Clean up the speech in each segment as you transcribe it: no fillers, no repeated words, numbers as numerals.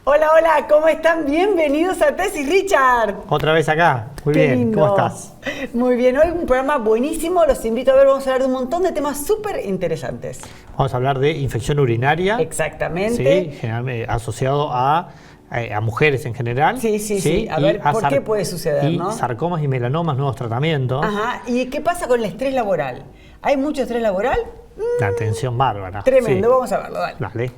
Hola, hola, ¿cómo están? Bienvenidos a Tess y Richard. Otra vez acá. Muy Qué bien, lindo. ¿cómo estás? Muy bien, hoy un programa buenísimo, los invito a ver, vamos a hablar de un montón de temas súper interesantes. Vamos a hablar de infección urinaria. Exactamente. Sí, generalmente asociado a mujeres en general. Sí. A ver, ¿por qué puede suceder, y no? sarcomas y melanomas, nuevos tratamientos. Ajá, ¿y qué pasa con el estrés laboral? ¿Hay mucho estrés laboral? La tensión bárbara. Tremendo, Sí. vamos a verlo, dale. Dale.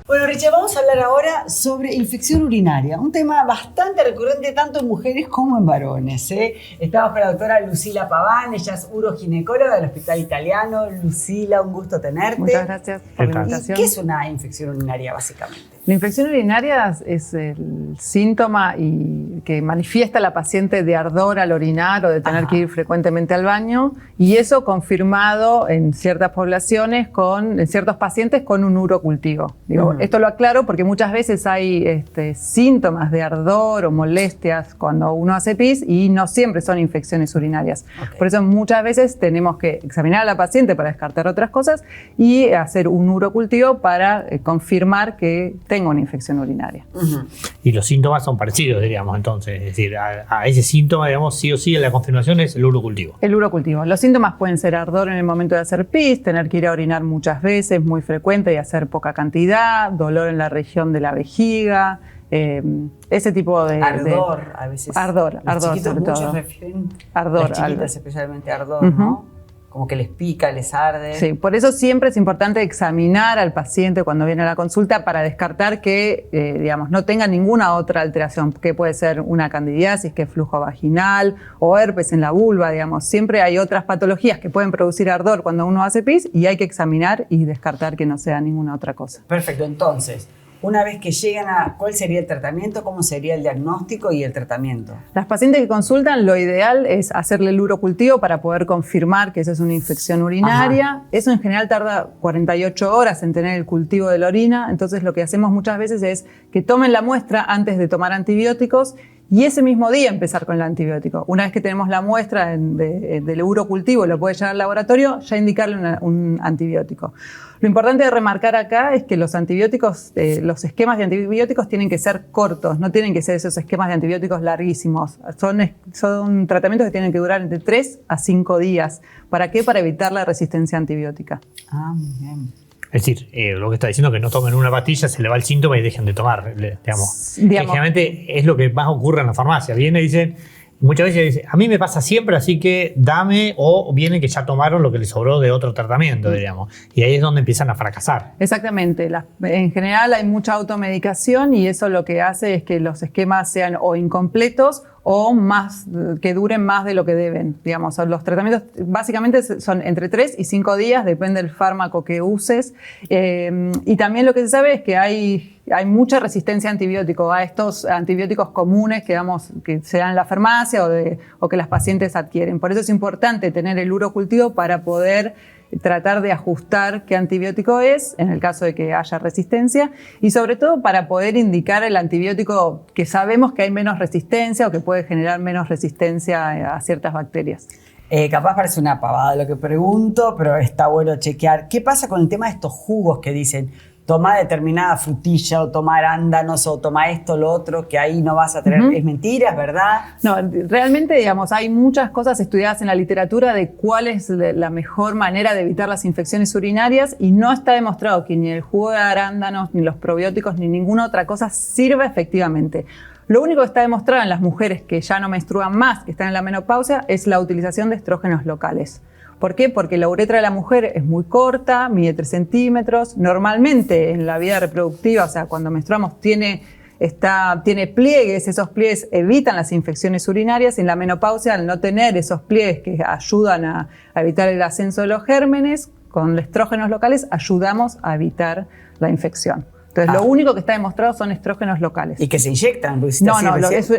Bueno, Richard, vamos a hablar ahora sobre infección urinaria, un tema bastante recurrente tanto en mujeres como en varones. Estamos con la doctora Lucila Paván, ella es uroginecóloga del Hospital Italiano. Lucila, un gusto tenerte. Muchas gracias por la ¿Y invitación. qué es una infección urinaria, básicamente? La infección urinaria es el síntoma que manifiesta la paciente de ardor al orinar o de tener que ir frecuentemente al baño, y eso confirmado en ciertas poblaciones, en ciertos pacientes con un urocultivo. Esto lo aclaro porque muchas veces hay síntomas de ardor o molestias cuando uno hace pis y no siempre son infecciones urinarias. Okay. Por eso muchas veces tenemos que examinar a la paciente para descartar otras cosas y hacer un urocultivo para confirmar que tengo una infección urinaria. Y los síntomas son parecidos, diríamos, entonces. Es decir, a ese síntoma, digamos, sí o sí, la confirmación es el urocultivo. El urocultivo. Los síntomas pueden ser ardor en el momento de hacer pis, tener que ir a orinar muchas veces, muy frecuente y hacer poca cantidad, dolor en la región de la vejiga, ese tipo de... Ardor, a veces. Ardor Los sobre muchos todo. refieren Ardor, las chiquitas ardor. especialmente ardor, ¿no? Como que les pica, les arde. Sí, por eso siempre es importante examinar al paciente cuando viene a la consulta para descartar que, no tenga ninguna otra alteración, que puede ser una candidiasis, que es flujo vaginal, o herpes en la vulva, Siempre hay otras patologías que pueden producir ardor cuando uno hace pis y hay que examinar y descartar que no sea ninguna otra cosa. Perfecto, entonces, una vez que llegan ¿cuál sería el tratamiento? ¿Cómo sería el diagnóstico y el tratamiento? Las pacientes que consultan, lo ideal es hacerle el urocultivo para poder confirmar que esa es una infección urinaria. Ajá. Eso en general tarda 48 horas en tener el cultivo de la orina. Entonces lo que hacemos muchas veces es que tomen la muestra antes de tomar antibióticos y ese mismo día empezar con el antibiótico. Una vez que tenemos la muestra del urocultivo, lo puede llevar al laboratorio, ya indicarle un antibiótico. Lo importante de remarcar acá es que los antibióticos, los esquemas de antibióticos tienen que ser cortos, no tienen que ser esos esquemas de antibióticos larguísimos. Son tratamientos que tienen que durar entre 3 a 5 días. ¿Para qué? Para evitar la resistencia antibiótica. Muy bien. Es decir, lo que está diciendo es que no tomen una pastilla, se le va el síntoma y dejen de tomar, digamos. Que generalmente es lo que más ocurre en la farmacia. Viene y dicen, muchas veces dicen, a mí me pasa siempre, así que dame, o vienen que ya tomaron lo que les sobró de otro tratamiento, diríamos. Y ahí es donde empiezan a fracasar. Exactamente. En general hay mucha automedicación y eso lo que hace es que los esquemas sean o incompletos o que duren más de lo que deben. Los tratamientos básicamente son entre 3 y 5 días, depende del fármaco que uses. Y también lo que se sabe es que hay mucha resistencia a antibióticos, a estos antibióticos comunes que se dan en la farmacia o que las pacientes adquieren. Por eso es importante tener el urocultivo para poder tratar de ajustar qué antibiótico es, en el caso de que haya resistencia, y sobre todo para poder indicar el antibiótico que sabemos que hay menos resistencia o que puede generar menos resistencia a ciertas bacterias. Capaz parece una pavada lo que pregunto, pero está bueno chequear. ¿Qué pasa con el tema de estos jugos que dicen toma determinada frutilla o tomar arándanos o toma esto, lo otro, que ahí no vas a tener? ¿Es mentira? ¿Es verdad? No, realmente, hay muchas cosas estudiadas en la literatura de cuál es la mejor manera de evitar las infecciones urinarias y no está demostrado que ni el jugo de arándanos, ni los probióticos, ni ninguna otra cosa sirva efectivamente. Lo único que está demostrado en las mujeres que ya no menstruan más, que están en la menopausia, es la utilización de estrógenos locales. ¿Por qué? Porque la uretra de la mujer es muy corta, mide 3 centímetros. Normalmente en la vida reproductiva, cuando menstruamos, tiene pliegues. Esos pliegues evitan las infecciones urinarias. En la menopausia, al no tener esos pliegues que ayudan a evitar el ascenso de los gérmenes, con estrógenos locales ayudamos a evitar la infección. Entonces, lo único que está demostrado son estrógenos locales. ¿Y que se inyectan? No,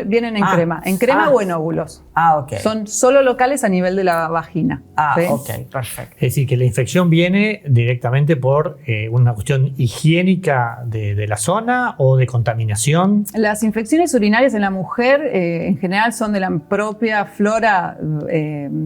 vienen en crema. En crema o en óvulos. Ok. Son solo locales a nivel de la vagina. ¿Sí? Ok, perfecto. Es decir, que la infección viene directamente por una cuestión higiénica de la zona o de contaminación. Las infecciones urinarias en la mujer en general son de la propia flora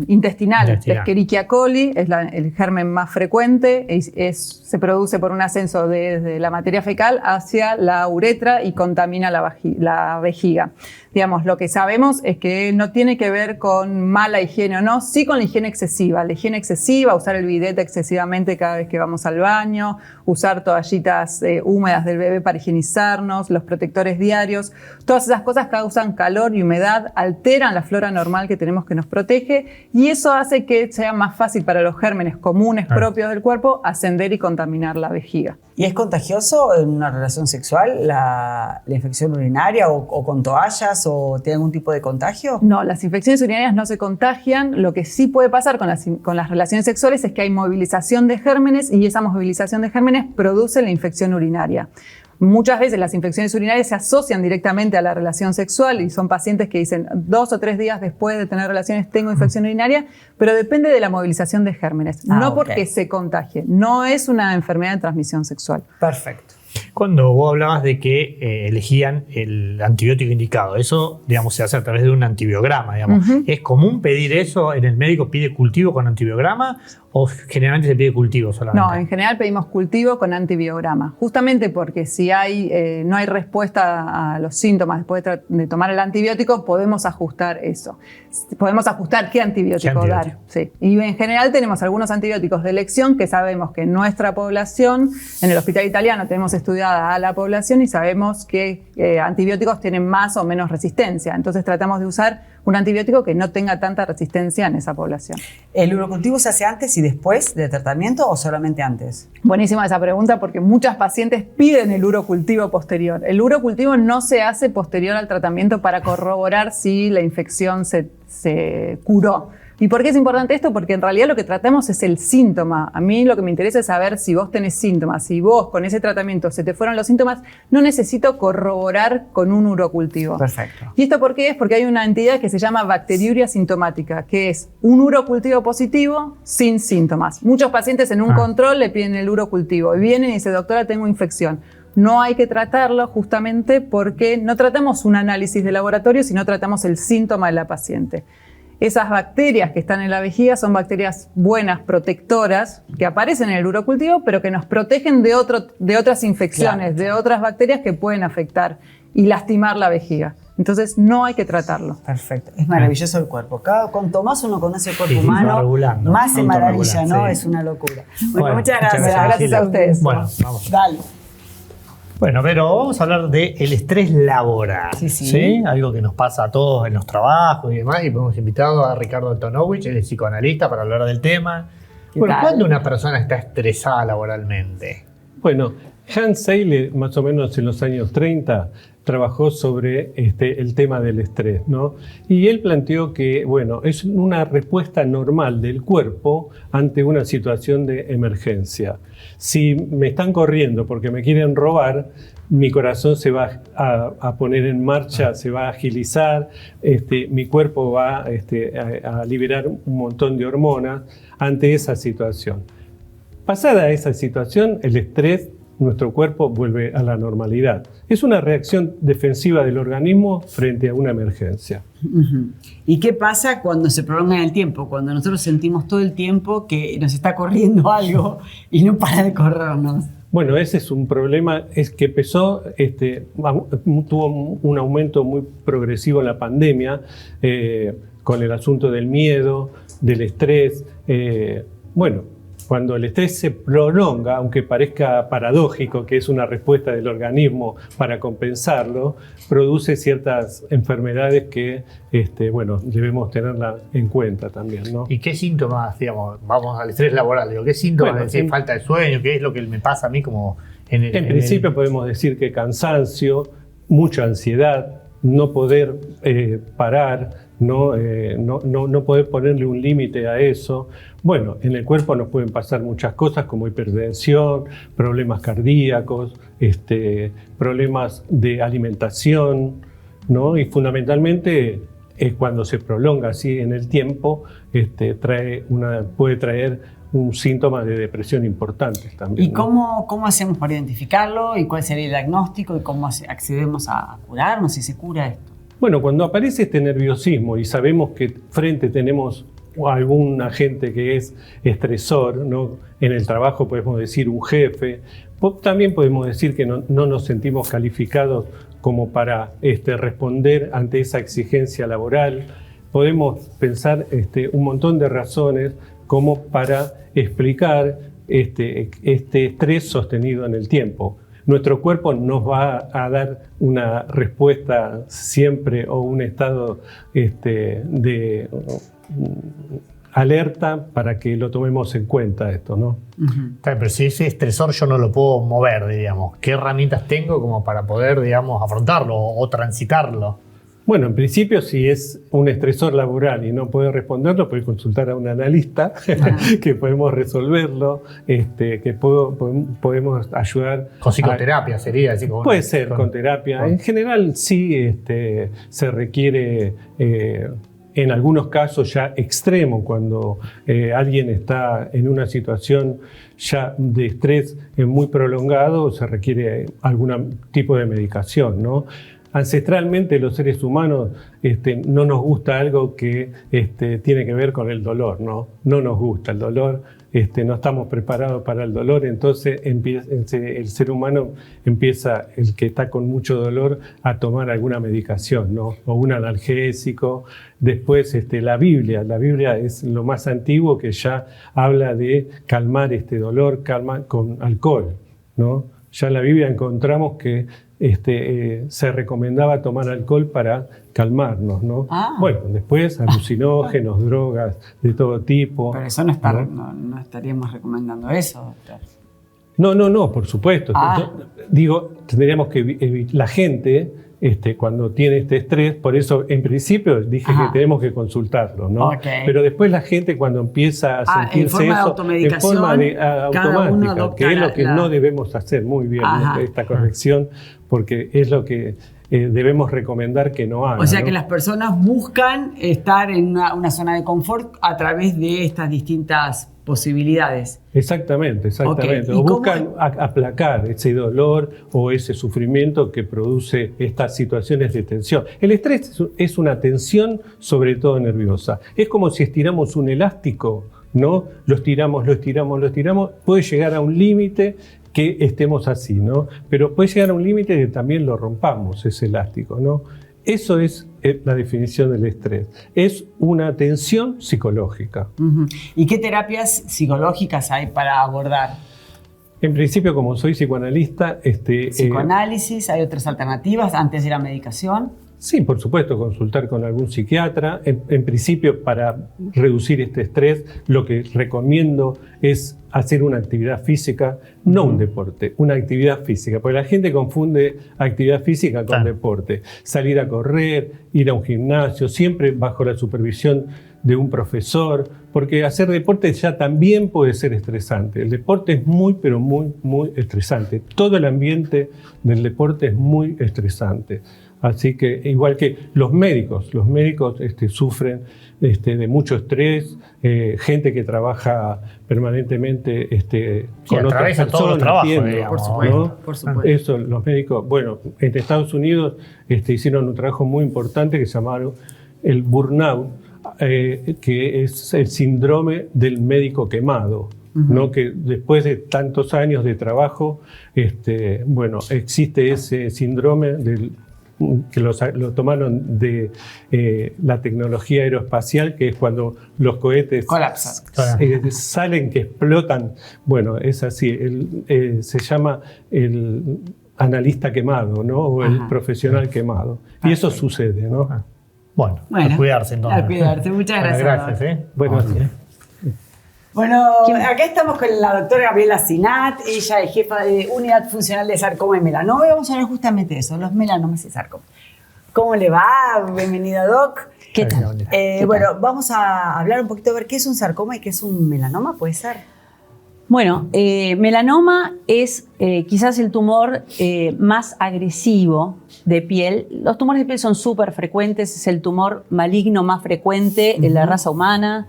intestinal. La Escherichia coli es el germen más frecuente. Se produce por un ascenso desde la materia fecal hacia la uretra y contamina la vejiga. Digamos, lo que sabemos es que no tiene que ver con mala higiene o no, sí con la higiene excesiva. La higiene excesiva, usar el bidet excesivamente cada vez que vamos al baño, usar toallitas húmedas del bebé para higienizarnos, los protectores diarios. Todas esas cosas causan calor y humedad, alteran la flora normal que tenemos que nos protege y eso hace que sea más fácil para los gérmenes comunes propios del cuerpo ascender y contaminar la vejiga. ¿Y es contagioso en una relación sexual la infección urinaria o con toallas o tiene algún tipo de contagio? No, las infecciones urinarias no se contagian. Lo que sí puede pasar con las relaciones sexuales es que hay movilización de gérmenes y esa movilización de gérmenes produce la infección urinaria. Muchas veces las infecciones urinarias se asocian directamente a la relación sexual y son pacientes que dicen 2 o 3 días después de tener relaciones tengo infección urinaria, pero depende de la movilización de gérmenes, no porque se contagie. No es una enfermedad de transmisión sexual. Perfecto. Cuando vos hablabas de que elegían el antibiótico indicado, eso, digamos, se hace a través de un antibiograma, digamos. ¿Es común pedir eso? ¿En el médico pide cultivo con antibiograma o generalmente se pide cultivo solamente? No, en general pedimos cultivo con antibiograma, justamente porque si no hay respuesta a los síntomas después de tomar el antibiótico, podemos ajustar eso. Podemos ajustar qué antibiótico dar. Sí. Y en general tenemos algunos antibióticos de elección que sabemos que en nuestra población, en el hospital italiano tenemos estudiada a la población y sabemos que antibióticos tienen más o menos resistencia. Entonces tratamos de usar un antibiótico que no tenga tanta resistencia en esa población. ¿El urocultivo se hace antes y después del tratamiento o solamente antes? Buenísima esa pregunta porque muchas pacientes piden el urocultivo posterior. El urocultivo no se hace posterior al tratamiento para corroborar si la infección se curó. ¿Y por qué es importante esto? Porque en realidad lo que tratamos es el síntoma. A mí lo que me interesa es saber si vos tenés síntomas. Si vos con ese tratamiento se te fueron los síntomas, no necesito corroborar con un urocultivo. Perfecto. ¿Y esto por qué es? Porque hay una entidad que se llama bacteriuria sintomática, que es un urocultivo positivo sin síntomas. Muchos pacientes en un control le piden el urocultivo y vienen y dicen, doctora, tengo infección. No hay que tratarlo justamente porque no tratamos un análisis de laboratorio, sino tratamos el síntoma de la paciente. Esas bacterias que están en la vejiga son bacterias buenas, protectoras, que aparecen en el urocultivo, pero que nos protegen de otras infecciones, de otras bacterias que pueden afectar y lastimar la vejiga. Entonces no hay que tratarlo. Perfecto. Es maravilloso el cuerpo. Cuanto más uno conoce el cuerpo humano, más se maravilla, ¿no? Sí. Es una locura. Bueno, muchas gracias. Gracias a ustedes. Bueno, vamos. Dale. Bueno, pero vamos a hablar del estrés laboral, ¿sí? Algo que nos pasa a todos en los trabajos y demás, y hemos invitado a Ricardo Antonovich, él es psicoanalista, para hablar del tema. Bueno, ¿cuándo una persona está estresada laboralmente? Bueno, Hans Selye, más o menos en los años 30, trabajó sobre el tema del estrés, ¿no? Y él planteó que, bueno, es una respuesta normal del cuerpo ante una situación de emergencia. Si me están corriendo porque me quieren robar, mi corazón se va a poner en marcha, se va a agilizar, mi cuerpo va a liberar un montón de hormonas ante esa situación. Pasada esa situación, el estrés, nuestro cuerpo vuelve a la normalidad. Es una reacción defensiva del organismo frente a una emergencia. ¿Y qué pasa cuando se prolonga en el tiempo? Cuando nosotros sentimos todo el tiempo que nos está corriendo algo y no para de corrernos. Bueno, ese es un problema, es que empezó, tuvo un aumento muy progresivo en la pandemia, con el asunto del miedo, del estrés. Cuando el estrés se prolonga, aunque parezca paradójico, que es una respuesta del organismo para compensarlo, produce ciertas enfermedades que debemos tenerla en cuenta también, ¿no? ¿Y qué síntomas, digamos, vamos al estrés laboral, qué síntomas, falta de sueño, qué es lo que me pasa a mí como en principio podemos decir que cansancio, mucha ansiedad, no poder parar, no poder ponerle un límite a eso, Bueno, en el cuerpo nos pueden pasar muchas cosas como hipertensión, problemas cardíacos, problemas de alimentación, ¿no? Y fundamentalmente cuando se prolonga así en el tiempo, puede traer un síntoma de depresión importante también. ¿Y cómo hacemos para identificarlo? ¿Y cuál sería el diagnóstico? ¿Y cómo accedemos a curarnos si se cura esto? Bueno, cuando aparece este nerviosismo y sabemos que frente tenemos algún agente que es estresor, ¿no? En el trabajo podemos decir un jefe, también podemos decir que no nos sentimos calificados como para responder ante esa exigencia laboral. Podemos pensar un montón de razones como para explicar este estrés sostenido en el tiempo. Nuestro cuerpo nos va a dar una respuesta siempre o un estado de alerta para que lo tomemos en cuenta esto, ¿no? Pero si ese estresor yo no lo puedo mover, digamos, ¿qué herramientas tengo como para poder, digamos, afrontarlo o transitarlo? Bueno, en principio, si es un estresor laboral y no puede responderlo, puede consultar a un analista que podemos resolverlo, que podemos ayudar. Con psicoterapia sería así como. Puede ser con terapia. En general, sí se requiere. En algunos casos ya extremo, cuando alguien está en una situación ya de estrés muy prolongado, se requiere algún tipo de medicación, ¿no? Ancestralmente los seres humanos no nos gusta algo que tiene que ver con el dolor, ¿no? No nos gusta el dolor, no estamos preparados para el dolor, entonces el ser humano empieza, el que está con mucho dolor, a tomar alguna medicación, ¿no? O un analgésico. Después la Biblia es lo más antiguo que ya habla de calmar este dolor, calma con alcohol, ¿no? Ya en la Biblia encontramos que se recomendaba tomar alcohol para calmarnos, ¿no? Bueno, después alucinógenos, drogas de todo tipo. Pero eso no estaríamos recomendando eso, doctor. No, por supuesto. Digo, tendríamos que la gente, cuando tiene este estrés, por eso en principio dije que tenemos que consultarlo, ¿no? Okay. Pero después la gente cuando empieza a sentirse en forma de automática, que es lo que no debemos hacer, muy bien, esta corrección, porque es lo que debemos recomendar que no hagan. O sea, ¿no? que las personas buscan estar en una zona de confort a través de estas distintas posibilidades. Exactamente. Okay. O buscan aplacar ese dolor o ese sufrimiento que produce estas situaciones de tensión. El estrés es una tensión sobre todo nerviosa. Es como si estiramos un elástico, ¿no? Lo estiramos, puede llegar a un límite que estemos así, ¿no? Pero puede llegar a un límite que también lo rompamos, ese elástico, ¿no? Eso es la definición del estrés. Es una tensión psicológica. ¿Y qué terapias psicológicas hay para abordar? En principio, como soy psicoanalista... ¿Psicoanálisis? ¿Hay otras alternativas antes de la medicación? Sí, por supuesto, consultar con algún psiquiatra. En principio, para reducir este estrés, lo que recomiendo es hacer una actividad física, no un deporte, una actividad física, porque la gente confunde actividad física con deporte. Salir a correr, ir a un gimnasio, siempre bajo la supervisión de un profesor, porque hacer deporte ya también puede ser estresante. El deporte es muy, pero muy, muy estresante. Todo el ambiente del deporte es muy estresante. Así que, igual que los médicos sufren de mucho estrés, gente que trabaja permanentemente con otras personas. Todos los trabajos, por supuesto. Eso, los médicos, bueno, en Estados Unidos hicieron un trabajo muy importante que se llamaron el burnout, que es el síndrome del médico quemado. ¿no? Que después de tantos años de trabajo, existe ese síndrome que lo tomaron de la tecnología aeroespacial, que es cuando los cohetes colapsan, salen, que explotan. Bueno, es así. Se llama el analista quemado, ¿no? O el profesional quemado. Y eso sucede, ¿no? Bueno, a cuidarse entonces. A cuidarse. Muchas gracias. Gracias. Bueno, acá estamos con la doctora Gabriela Sinat. Ella es jefa de Unidad Funcional de Sarcoma y Melanoma. Vamos a hablar justamente de eso, los melanomas y sarcoma. ¿Cómo le va? Bienvenida, Doc. ¿Qué tal? Bueno, vamos a hablar un poquito, a ver qué es un sarcoma y qué es un melanoma, ¿puede ser? Bueno, melanoma es quizás el tumor más agresivo de piel. Los tumores de piel son súper frecuentes, es el tumor maligno más frecuente en la raza humana.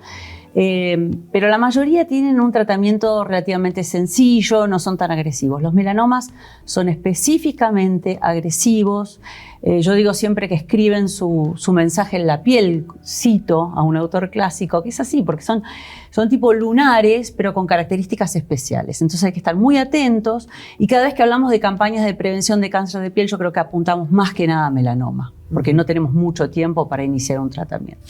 Pero la mayoría tienen un tratamiento relativamente sencillo, no son tan agresivos. Los melanomas son específicamente agresivos. Yo digo siempre que escriben su mensaje en la piel. Cito a un autor clásico que es así, porque son tipo lunares, pero con características especiales. Entonces hay que estar muy atentos, y cada vez que hablamos de campañas de prevención de cáncer de piel, yo creo que apuntamos más que nada a melanoma, porque no tenemos mucho tiempo para iniciar un tratamiento.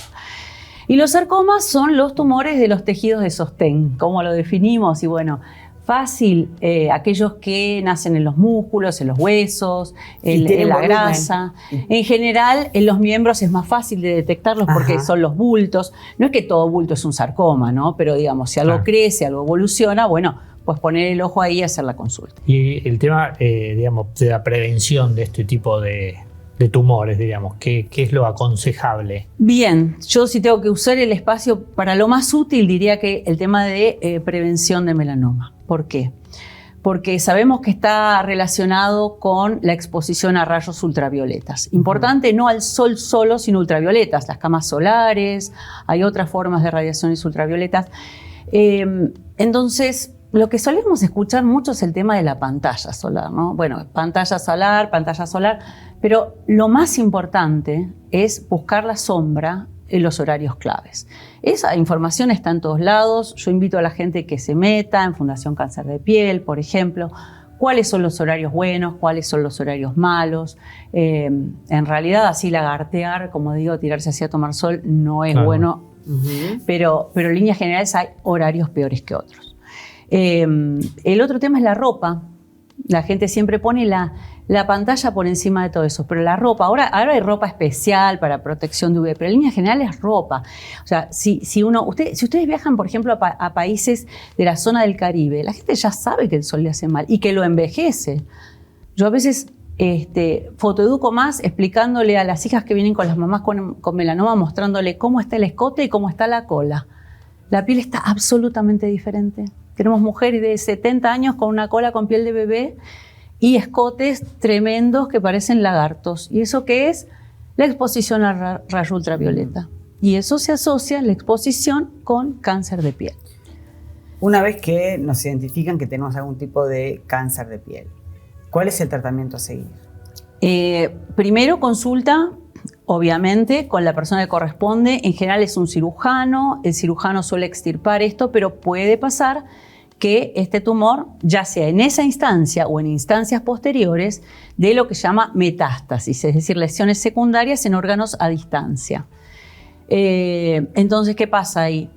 Y los sarcomas son los tumores de los tejidos de sostén. ¿Cómo lo definimos? Y bueno, fácil, aquellos que nacen en los músculos, en los huesos, en la grasa. En general, en los miembros es más fácil de detectarlos porque son los bultos. No es que todo bulto es un sarcoma, ¿no? Pero digamos, si algo crece, algo evoluciona, bueno, pues poner el ojo ahí y hacer la consulta. Y el tema, digamos, de la prevención de este tipo de tumores, digamos, ¿qué es lo aconsejable? Bien, yo si tengo que usar el espacio para lo más útil, diría que el tema de prevención de melanoma. ¿Por qué? Porque sabemos que está relacionado con la exposición a rayos ultravioletas. Importante, no al sol solo, sino ultravioletas, las camas solares, hay otras formas de radiaciones ultravioletas. Entonces, lo que solemos escuchar mucho es el tema de la pantalla solar, ¿no? Bueno, pantalla solar, pero lo más importante es buscar la sombra en los horarios claves. Esa información está en todos lados. Yo invito a la gente que se meta en Fundación Cáncer de Piel, por ejemplo, cuáles son los horarios buenos, cuáles son los horarios malos. En realidad, así lagartear, como digo, tirarse así a tomar sol no es bueno, pero en líneas generales hay horarios peores que otros. El otro tema es la ropa. La gente siempre pone la pantalla por encima de todo eso, pero la ropa, ahora hay ropa especial para protección de UV, pero en línea general es ropa. O sea, si ustedes viajan, por ejemplo, a países de la zona del Caribe, la gente ya sabe que el sol le hace mal y que lo envejece. Yo a veces fotoeduco más explicándole a las hijas que vienen con las mamás con melanoma, mostrándole cómo está el escote y cómo está la cola. La piel está absolutamente diferente. Tenemos mujeres de 70 años con una cola con piel de bebé y escotes tremendos que parecen lagartos. ¿Y eso qué es? La exposición a rayo ultravioleta. Y eso se asocia a la exposición con cáncer de piel. Una vez que nos identifican que tenemos algún tipo de cáncer de piel, ¿cuál es el tratamiento a seguir? Primero consulta, obviamente, con la persona que corresponde. En general es un cirujano. El cirujano suele extirpar esto, pero puede pasar que este tumor, ya sea en esa instancia o en instancias posteriores, de lo que se llama metástasis, es decir, lesiones secundarias en órganos a distancia. Entonces, ¿qué pasa ahí?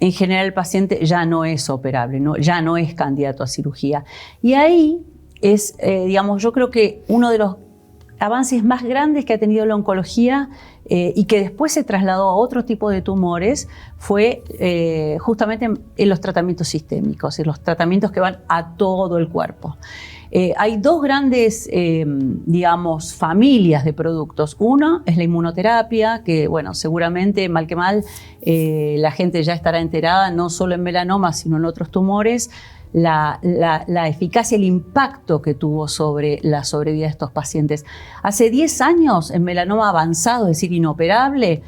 En general el paciente ya no es operable, ya no es candidato a cirugía. Y ahí es, digamos, yo creo que uno de los avances más grandes que ha tenido la oncología y que después se trasladó a otro tipo de tumores fue justamente en los tratamientos sistémicos, en los tratamientos que van a todo el cuerpo. Hay dos grandes, digamos, familias de productos. Uno es la inmunoterapia, que, bueno, seguramente, mal que mal, la gente ya estará enterada, no solo en melanoma, sino en otros tumores, la eficacia, el impacto que tuvo sobre la sobrevida de estos pacientes. Hace 10 años, en melanoma avanzado, es decir, inoperable,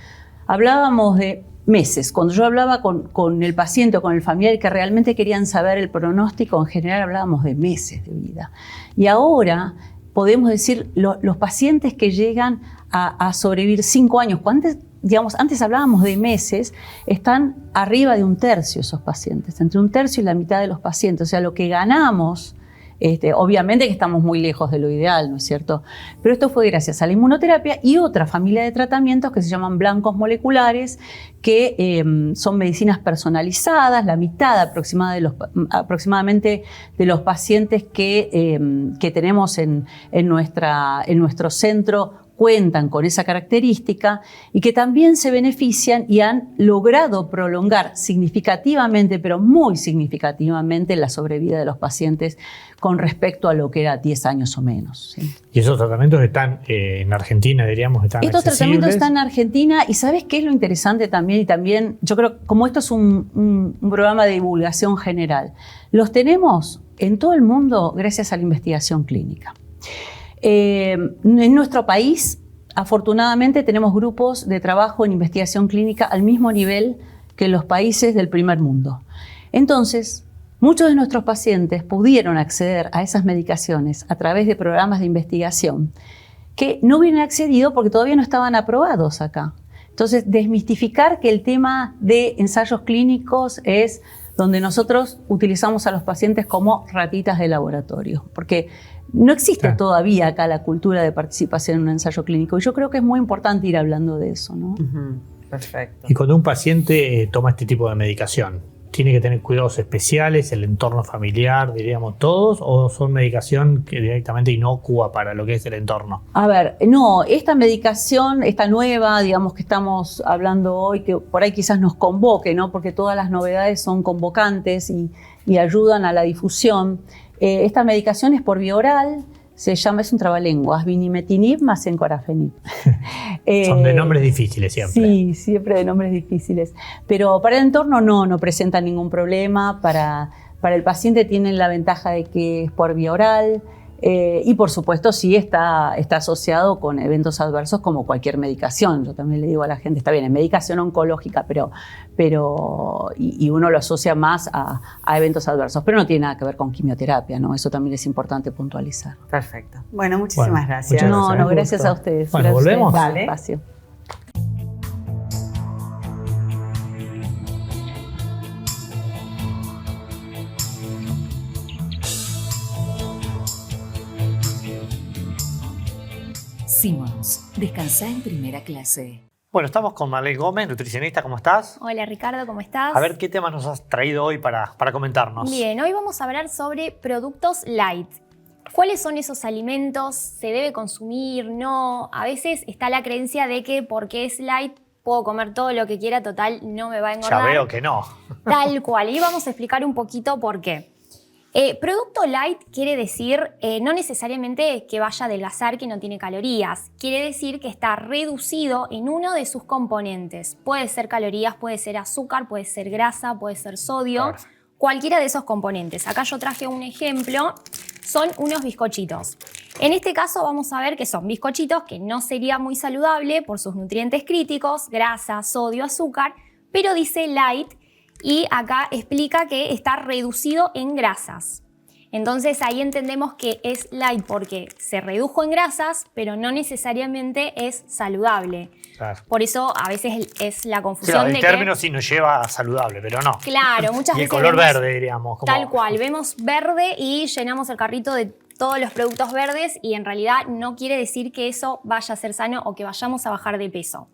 hablábamos de meses. Cuando yo hablaba con el paciente o con el familiar que realmente querían saber el pronóstico, en general hablábamos de meses de vida. Y ahora podemos decir los pacientes que llegan a sobrevivir 5 años, antes hablábamos de meses, están arriba de 1/3 esos pacientes, entre 1/3 y la mitad de los pacientes. O sea, lo que ganamos, obviamente que estamos muy lejos de lo ideal, ¿no es cierto? Pero esto fue gracias a la inmunoterapia y otra familia de tratamientos que se llaman blancos moleculares, que son medicinas personalizadas. La mitad aproximadamente de los pacientes que tenemos en nuestro centro cuentan con esa característica y que también se benefician y han logrado prolongar significativamente, pero muy significativamente, la sobrevida de los pacientes con respecto a lo que era 10 años o menos. ¿Sí? Y esos tratamientos están en Argentina, diríamos, están Estos accesibles. tratamientos están en Argentina y ¿sabes qué es lo interesante también? Y también, yo creo, como esto es un programa de divulgación general, los tenemos en todo el mundo gracias a la investigación clínica. En nuestro país, afortunadamente, tenemos grupos de trabajo en investigación clínica al mismo nivel que en los países del primer mundo. Entonces, muchos de nuestros pacientes pudieron acceder a esas medicaciones a través de programas de investigación que no hubieran accedido porque todavía no estaban aprobados acá. Entonces, desmistificar que el tema de ensayos clínicos es donde nosotros utilizamos a los pacientes como ratitas de laboratorio, porque no existe todavía acá la cultura de participación en un ensayo clínico y yo creo que es muy importante ir hablando de eso, ¿no? Perfecto. Y cuando un paciente toma este tipo de medicación, ¿tiene que tener cuidados especiales, el entorno familiar, diríamos todos, o son medicación que directamente inocua para lo que es el entorno? A ver, no, esta medicación, esta nueva, digamos, que estamos hablando hoy, que por ahí quizás nos convoque, ¿no? Porque todas las novedades son convocantes y ayudan a la difusión. Esta medicación es por vía oral, es un trabalenguas, vinimetinib más encorafenib. Son de nombres difíciles siempre. Sí, siempre de nombres difíciles. Pero para el entorno no presenta ningún problema. Para el paciente tienen la ventaja de que es por vía oral. Y por supuesto sí está asociado con eventos adversos como cualquier medicación. Yo también le digo a la gente, está bien, es medicación oncológica, pero uno lo asocia más a eventos adversos, pero no tiene nada que ver con quimioterapia, ¿no? Eso también es importante puntualizar. Perfecto. Bueno, muchísimas gracias. Gracias a ustedes. Bueno, Gracias volvemos. por el Dale. espacio. Simmons, descansá en primera clase. Bueno, estamos con Marlene Gómez, nutricionista. ¿Cómo estás? Hola Ricardo, ¿cómo estás? A ver, ¿qué temas nos has traído hoy para comentarnos? Bien, hoy vamos a hablar sobre productos light. ¿Cuáles son esos alimentos? ¿Se debe consumir? ¿No? A veces está la creencia de que porque es light puedo comer todo lo que quiera, total, no me va a engordar. Ya veo que no. Tal cual, y vamos a explicar un poquito por qué. Producto light quiere decir no necesariamente que vaya a adelgazar, que no tiene calorías. Quiere decir que está reducido en uno de sus componentes. Puede ser calorías, puede ser azúcar, puede ser grasa, puede ser sodio, Claro. Cualquiera de esos componentes. Acá yo traje un ejemplo, son unos bizcochitos. En este caso vamos a ver que son bizcochitos que no sería muy saludable por sus nutrientes críticos, grasa, sodio, azúcar, pero dice light. Y acá explica que está reducido en grasas. Entonces ahí entendemos que es light porque se redujo en grasas, pero no necesariamente es saludable. Claro. Por eso a veces es la Sí, confusión el de término que... sí nos lleva a saludable, pero no. Claro, muchas Y el veces color vemos verde, diríamos. como- tal cual, vemos verde y llenamos el carrito de todos los productos verdes y en realidad no quiere decir que eso vaya a ser sano o que vayamos a bajar de peso.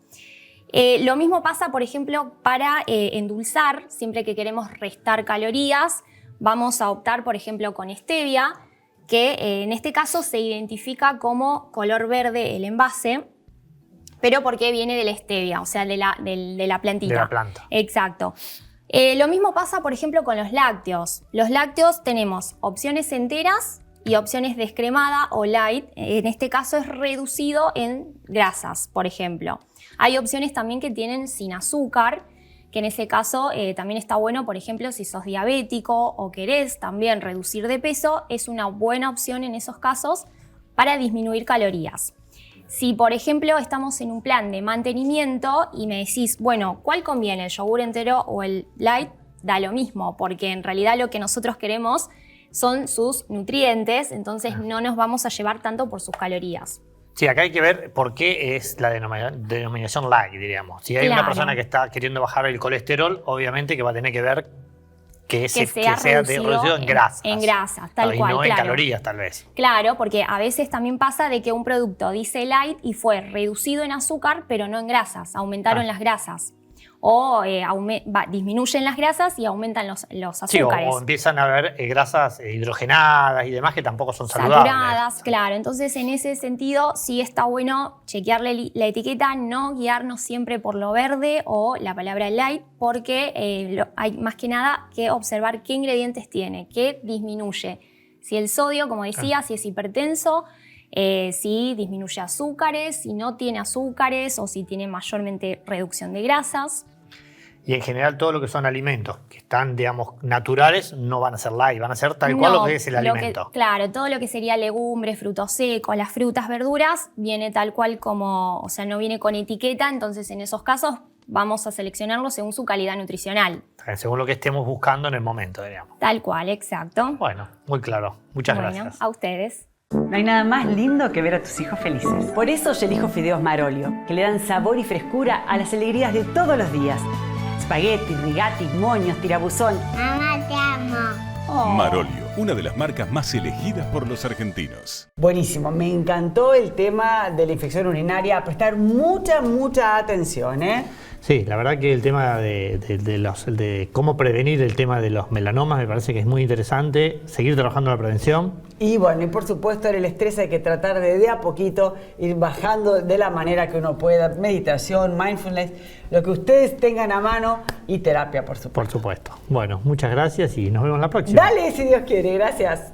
Lo mismo pasa, por ejemplo, para endulzar. Siempre que queremos restar calorías, vamos a optar, por ejemplo, con stevia, que en este caso se identifica como color verde el envase, pero porque viene de la stevia, o sea, de la plantita. De la planta. Exacto. Lo mismo pasa, por ejemplo, con los lácteos. Los lácteos tenemos opciones enteras y opciones descremada o light. En este caso es reducido en grasas, por ejemplo. Hay opciones también que tienen sin azúcar, que en ese caso también está bueno, por ejemplo, si sos diabético o querés también reducir de peso, es una buena opción en esos casos para disminuir calorías. Si, por ejemplo, estamos en un plan de mantenimiento y me decís, bueno, ¿cuál conviene, el yogur entero o el light? Da lo mismo, porque en realidad lo que nosotros queremos son sus nutrientes, entonces no nos vamos a llevar tanto por sus calorías. Sí, acá hay que ver por qué es la denominación light, diríamos. Si hay una Claro. persona que está queriendo bajar el colesterol, obviamente que va a tener que ver que sea reducido en grasas. En grasas, tal y cual, no en claro. calorías, tal vez. Claro, porque a veces también pasa de que un producto dice light y fue reducido en azúcar, pero no en grasas, aumentaron las grasas. o disminuyen las grasas y aumentan los azúcares. Sí, o empiezan a haber grasas hidrogenadas y demás que tampoco son saludables. Saturadas, claro. Entonces, en ese sentido, sí está bueno chequearle la etiqueta, no guiarnos siempre por lo verde o la palabra light, porque hay más que nada que observar qué ingredientes tiene, qué disminuye. Si el sodio, como decía, si es hipertenso, si disminuye azúcares, si no tiene azúcares o si tiene mayormente reducción de grasas. Y en general todo lo que son alimentos que están, digamos, naturales, no van a ser light, van a ser tal cual lo que es el alimento. Claro, todo lo que sería legumbres, frutos secos, las frutas, verduras, viene tal cual como, o sea, no viene con etiqueta, entonces en esos casos vamos a seleccionarlo según su calidad nutricional. Según lo que estemos buscando en el momento, digamos. Tal cual, exacto. Bueno, muy claro. Muchas gracias. A ustedes. No hay nada más lindo que ver a tus hijos felices. Por eso yo elijo fideos Marolio, que le dan sabor y frescura a las alegrías de todos los días. Espagueti, rigati, moños, tirabuzón. Mamá, te amo. Oh. Marolio, una de las marcas más elegidas por los argentinos. Buenísimo, me encantó el tema de la infección urinaria. Prestar mucha atención, ¿eh? Sí, la verdad que el tema de cómo prevenir el tema de los melanomas me parece que es muy interesante. Seguir trabajando en la prevención. Y bueno, y por supuesto el estrés hay que tratar de a poquito ir bajando de la manera que uno pueda. Meditación, mindfulness, lo que ustedes tengan a mano y terapia, por supuesto. Por supuesto. Bueno, muchas gracias y nos vemos la próxima. Dale, si Dios quiere. Gracias.